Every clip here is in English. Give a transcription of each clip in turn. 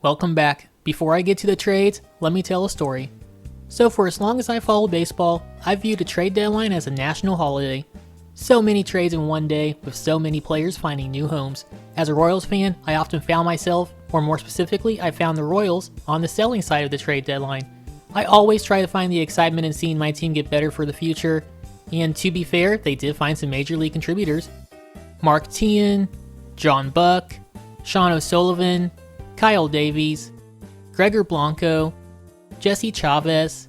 Welcome back. Before I get to the trades, let me tell a story. So for as long as I followed baseball, I viewed a trade deadline as a national holiday. So many trades in one day, with so many players finding new homes. As a Royals fan, I often found myself, or more specifically, I found the Royals, on the selling side of the trade deadline. I always try to find the excitement in seeing my team get better for the future, and to be fair, they did find some major league contributors. Mark Teahen, John Buck, Sean O'Sullivan, Kyle Davies, Gregor Blanco, Jesse Chavez.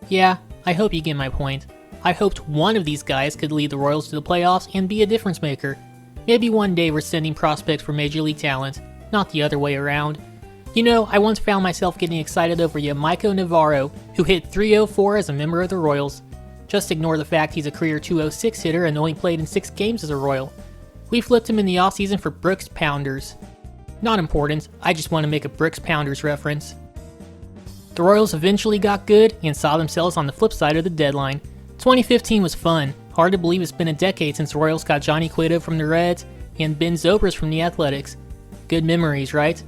Yeah, I hope you get my point. I hoped one of these guys could lead the Royals to the playoffs and be a difference maker. Maybe one day we're sending prospects for major league talent, not the other way around. You know, I once found myself getting excited over Yamaiko Navarro, who hit .304 as a member of the Royals. Just ignore the fact he's a career .206 hitter and only played in 6 games as a Royal. We flipped him in the offseason for Brooks Pounders. Not important, I just want to make a Brooks Pounders reference. The Royals eventually got good and saw themselves on the flip side of the deadline. 2015 was fun. Hard to believe it's been a decade since the Royals got Johnny Cueto from the Reds and Ben Zobrist from the Athletics. Good memories, right?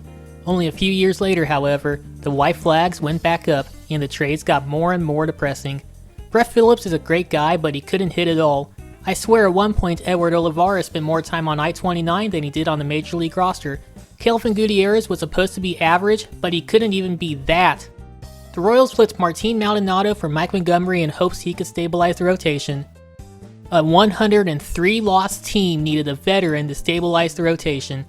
Only a few years later, however, the white flags went back up and the trades got more and more depressing. Brett Phillips is a great guy, but he couldn't hit at all. I swear at one point Edward Olivares spent more time on I-29 than he did on the Major League roster. Kelvin Gutierrez was supposed to be average, but he couldn't even be that. The Royals flipped Martin Maldonado for Mike Montgomery in hopes he could stabilize the rotation. A 103-loss team needed a veteran to stabilize the rotation.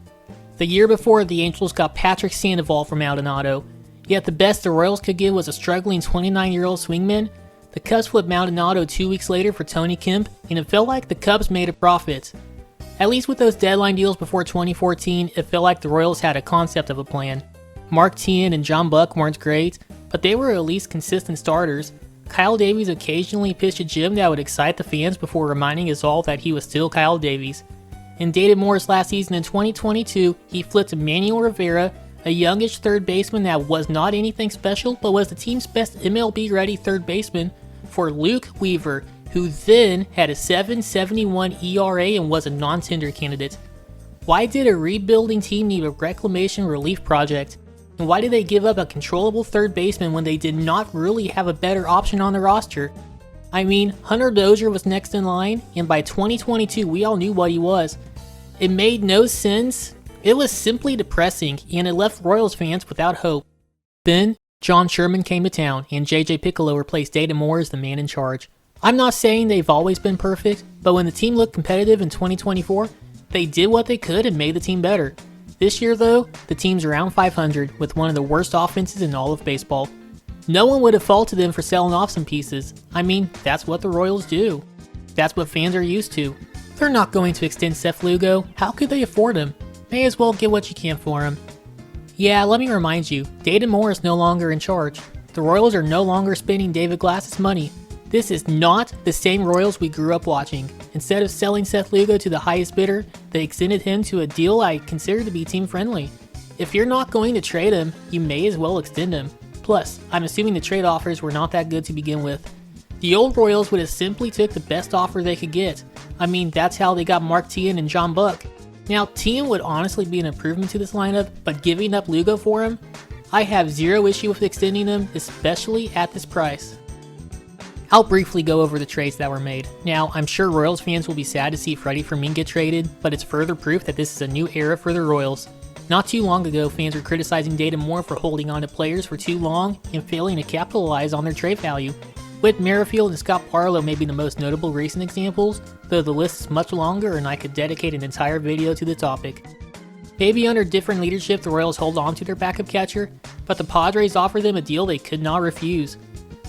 The year before, the Angels got Patrick Sandoval from Maldonado, yet the best the Royals could give was a struggling 29-year-old swingman. The Cubs flipped Maldonado 2 weeks later for Tony Kemp, and it felt like the Cubs made a profit. At least with those deadline deals before 2014, it felt like the Royals had a concept of a plan. Mark Teahen and John Buck weren't great, but they were at least consistent starters. Kyle Davies occasionally pitched a gem that would excite the fans before reminding us all that he was still Kyle Davies. In David Moore's last season in 2022, he flipped Emmanuel Rivera, a youngish third baseman that was not anything special but was the team's best MLB-ready third baseman, for Luke Weaver, who then had a .771 ERA and was a non-tender candidate. Why did a rebuilding team need a reclamation relief project? And why did they give up a controllable third baseman when they did not really have a better option on the roster? I mean, Hunter Dozier was next in line, and by 2022 we all knew what he was. It made no sense. It was simply depressing, and it left Royals fans without hope. Then, John Sherman came to town, and J.J. Piccolo replaced David Moore as the man in charge. I'm not saying they've always been perfect, but when the team looked competitive in 2024, they did what they could and made the team better. This year though, the team's around 500 with one of the worst offenses in all of baseball. No one would have faulted them for selling off some pieces. I mean, that's what the Royals do. That's what fans are used to. They're not going to extend Seth Lugo. How could they afford him? May as well get what you can for him. Yeah, let me remind you, David Moore is no longer in charge. The Royals are no longer spending David Glass's money. This is not the same Royals we grew up watching. Instead of selling Seth Lugo to the highest bidder, they extended him to a deal I consider to be team-friendly. If you're not going to trade him, you may as well extend him. Plus, I'm assuming the trade offers were not that good to begin with. The old Royals would have simply took the best offer they could get. I mean, that's how they got Mark Teahen and John Buck. Now, Teahen would honestly be an improvement to this lineup, but giving up Lugo for him? I have zero issue with extending him, especially at this price. I'll briefly go over the trades that were made. Now, I'm sure Royals fans will be sad to see Freddie Fermin get traded, but it's further proof that this is a new era for the Royals. Not too long ago, fans were criticizing David Moore for holding on to players for too long and failing to capitalize on their trade value. Whit Merrifield and Scott Barlow may be the most notable recent examples, though the list is much longer and I could dedicate an entire video to the topic. Maybe under different leadership the Royals hold on to their backup catcher, but the Padres offered them a deal they could not refuse.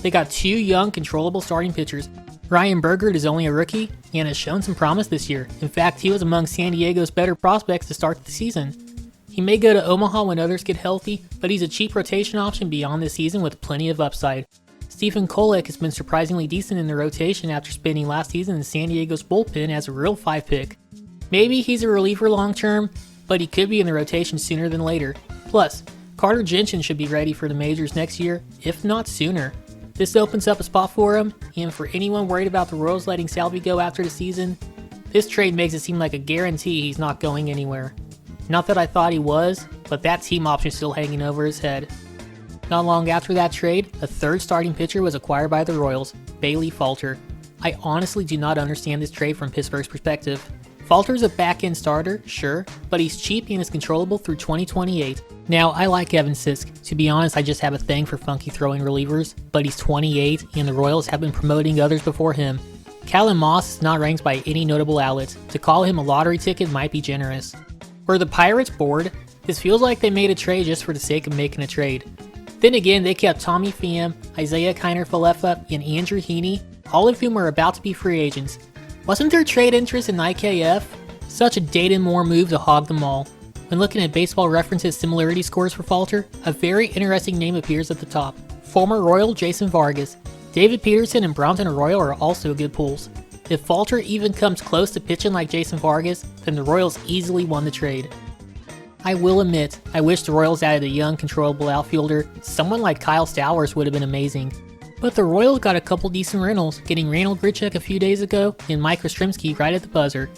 They got 2 young, controllable starting pitchers. Ryan Bergert is only a rookie and has shown some promise this year. In fact, he was among San Diego's better prospects to start the season. He may go to Omaha when others get healthy, but he's a cheap rotation option beyond this season with plenty of upside. Stephen Kolek has been surprisingly decent in the rotation after spending last season in San Diego's bullpen as a real 5 pick. Maybe he's a reliever long term, but he could be in the rotation sooner than later. Plus, Carter Jensen should be ready for the majors next year, if not sooner. This opens up a spot for him, and for anyone worried about the Royals letting Salvi go after the season, this trade makes it seem like a guarantee he's not going anywhere. Not that I thought he was, but that team option is still hanging over his head. Not long after that trade, a third starting pitcher was acquired by the Royals, Bailey Falter. I honestly do not understand this trade from Pittsburgh's perspective. Falter's a back-end starter, sure, but he's cheap and is controllable through 2028. Now, I like Evan Sisk. To be honest, I just have a thing for funky throwing relievers, but he's 28 and the Royals have been promoting others before him. Callum Moss is not ranked by any notable outlets. To call him a lottery ticket might be generous. Were the Pirates bored? This feels like they made a trade just for the sake of making a trade. Then again, they kept Tommy Pham, Isaiah Kiner-Falefa, and Andrew Heaney, all of whom are about to be free agents. Wasn't there trade interest in IKF? Such a Dayton Moore move to hog them all. When looking at Baseball Reference's similarity scores for Falter, a very interesting name appears at the top. Former Royal Jason Vargas. David Peterson and Bronson Arroyo are also good pulls. If Falter even comes close to pitching like Jason Vargas, then the Royals easily won the trade. I will admit, I wish the Royals added a young, controllable outfielder. Someone like Kyle Stowers would have been amazing. But the Royals got a couple decent rentals, getting Randall Grichuk a few days ago and Mike Ostremski right at the buzzer.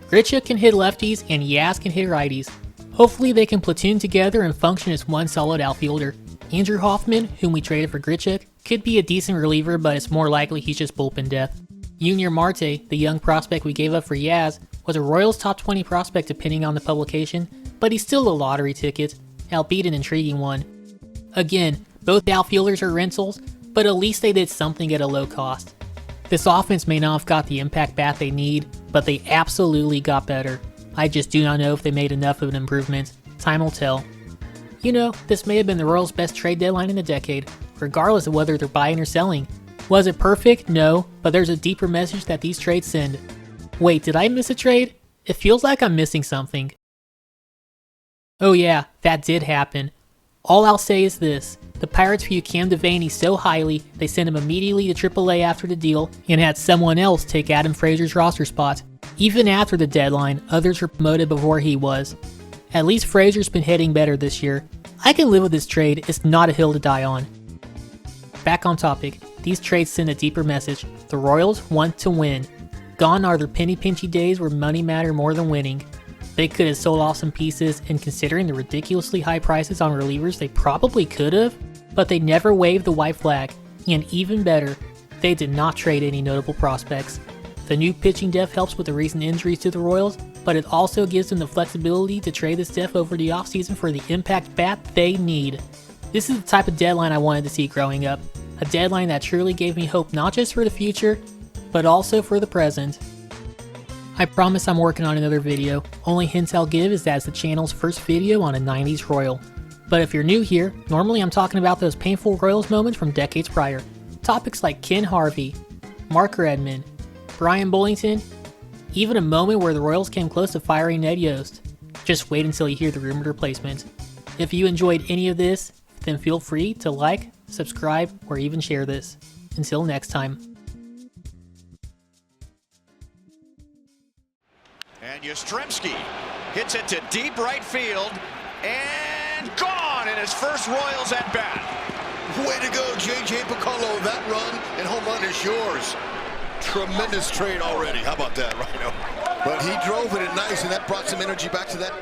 Grichuk can hit lefties and Yaz can hit righties. Hopefully they can platoon together and function as one solid outfielder. Andrew Hoffman, whom we traded for Grichuk, could be a decent reliever, but it's more likely he's just bullpen depth. Junior Marte, the young prospect we gave up for Yaz, was a Royals top 20 prospect depending on the publication, but he's still a lottery ticket, albeit an intriguing one. Again, both outfielders are rentals, but at least they did something at a low cost. This offense may not have got the impact bat they need, but they absolutely got better. I just do not know if they made enough of an improvement. Time will tell. You know, this may have been the Royals' best trade deadline in a decade, regardless of whether they're buying or selling. Was it perfect? No, but there's a deeper message that these trades send. Wait, did I miss a trade? It feels like I'm missing something. Oh yeah, that did happen. All I'll say is this. The Pirates view Cam Devaney so highly, they sent him immediately to AAA after the deal and had someone else take Adam Frazier's roster spot. Even after the deadline, others were promoted before he was. At least Frazier's been hitting better this year. I can live with this trade, it's not a hill to die on. Back on topic, these trades send a deeper message. The Royals want to win. Gone are their penny pinchy days where money mattered more than winning. They could have sold off some pieces, and considering the ridiculously high prices on relievers, they probably could have, but they never waved the white flag, and even better, they did not trade any notable prospects. The new pitching depth helps with the recent injuries to the Royals, but it also gives them the flexibility to trade this depth over the offseason for the impact bat they need. This is the type of deadline I wanted to see growing up, a deadline that truly gave me hope not just for the future, but also for the present. I promise I'm working on another video. Only hints I'll give is that it's the channel's first video on a 90s Royal. But if you're new here, normally I'm talking about those painful Royals moments from decades prior. Topics like Ken Harvey, Mark Redmond, Brian Bullington, even a moment where the Royals came close to firing Ned Yost. Just wait until you hear the rumored replacement. If you enjoyed any of this, then feel free to like, subscribe, or even share this. Until next time. And Ostremski hits it to deep right field and gone in his first Royals at bat. Way to go, J.J. Piccolo. That run and home run is yours. Tremendous trade already. How about that, Rhino? But he drove it nice, and that brought some energy back to that